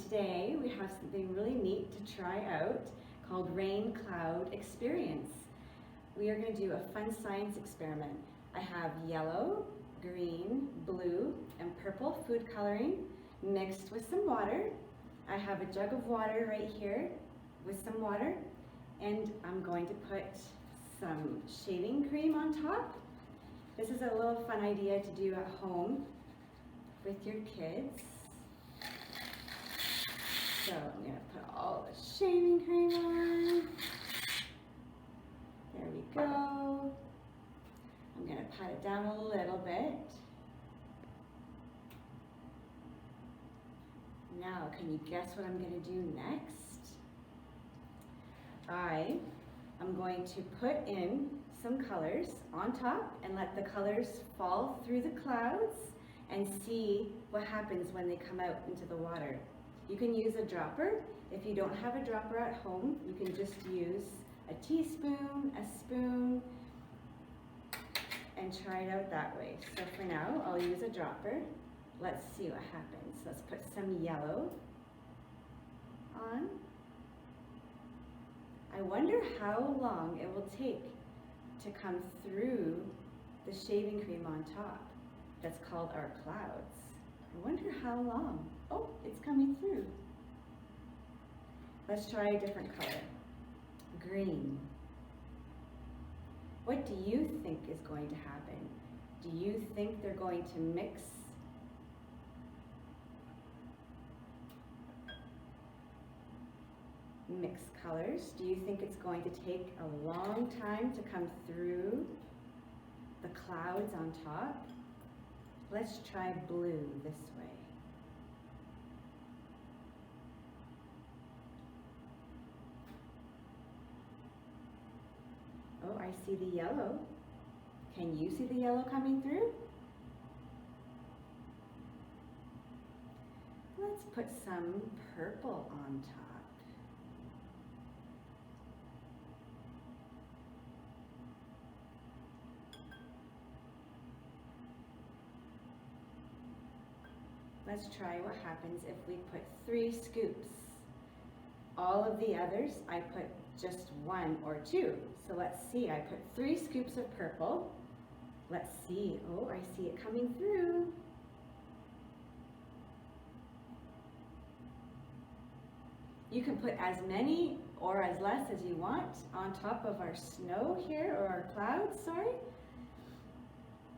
today we have something really neat to try out called Rain Cloud Experience. We are going to do a fun science experiment. I have yellow, green, blue, and purple food coloring mixed with some water. I have a jug of water right here with some water, and I'm going to put some shaving cream on top. This is a little fun idea to do at home with your kids. So I'm going to put all the shaving cream on. There we go. I'm going to pat it down a little bit. Now, can you guess what I'm going to do next? I am going to put in some colors on top and let the colors fall through the clouds and see what happens when they come out into the water. You can use a dropper. If you don't have a dropper at home, you can just use a teaspoon, a spoon, and try it out that way. So for now, I'll use a dropper. Let's see what happens. Let's put some yellow on. I wonder how long it will take to come through the shaving cream on top. That's called our clouds. I wonder how long. Oh, it's coming through. Let's try a different color. Green. What do you think is going to happen? Do you think they're going to mix colors? Do you think it's going to take a long time to come through the clouds on top? Let's try blue this way. Oh, I see the yellow. Can you see the yellow coming through? Let's put some purple on top. Let's try what happens if we put 3 scoops. All of the others, I put just 1 or 2. So let's see, I put 3 scoops of purple. Let's see, oh, I see it coming through. You can put as many or as less as you want on top of our snow here, or our clouds, sorry.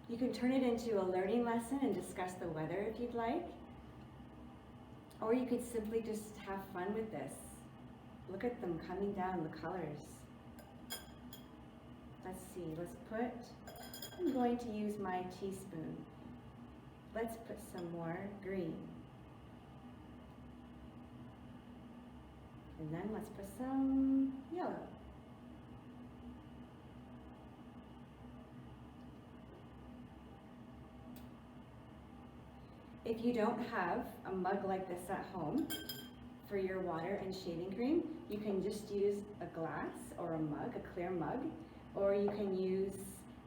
You can turn it into a learning lesson and discuss the weather if you'd like. Or you could simply just have fun with this. Look at them coming down, the colors. Let's see, I'm going to use my teaspoon. Let's put some more green. And then let's put some yellow. If you don't have a mug like this at home for your water and shaving cream, you can just use a glass or a mug, a clear mug, or you can use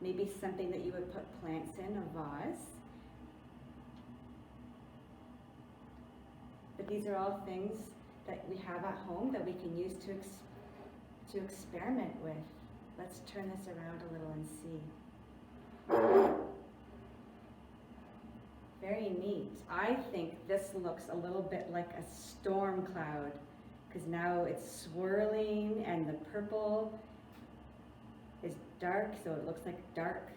maybe something that you would put plants in, a vase. But these are all things that we have at home that we can use to experiment with. Let's turn this around a little and see. Very neat. I think this looks a little bit like a storm cloud because now it's swirling and the purple is dark, so it looks like dark.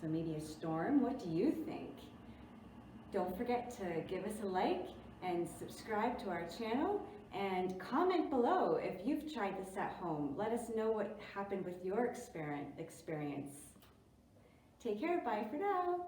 So maybe a storm. What do you think? Don't forget to give us a like and subscribe to our channel and comment below if you've tried this at home. Let us know what happened with your experience. Take care. Bye for now.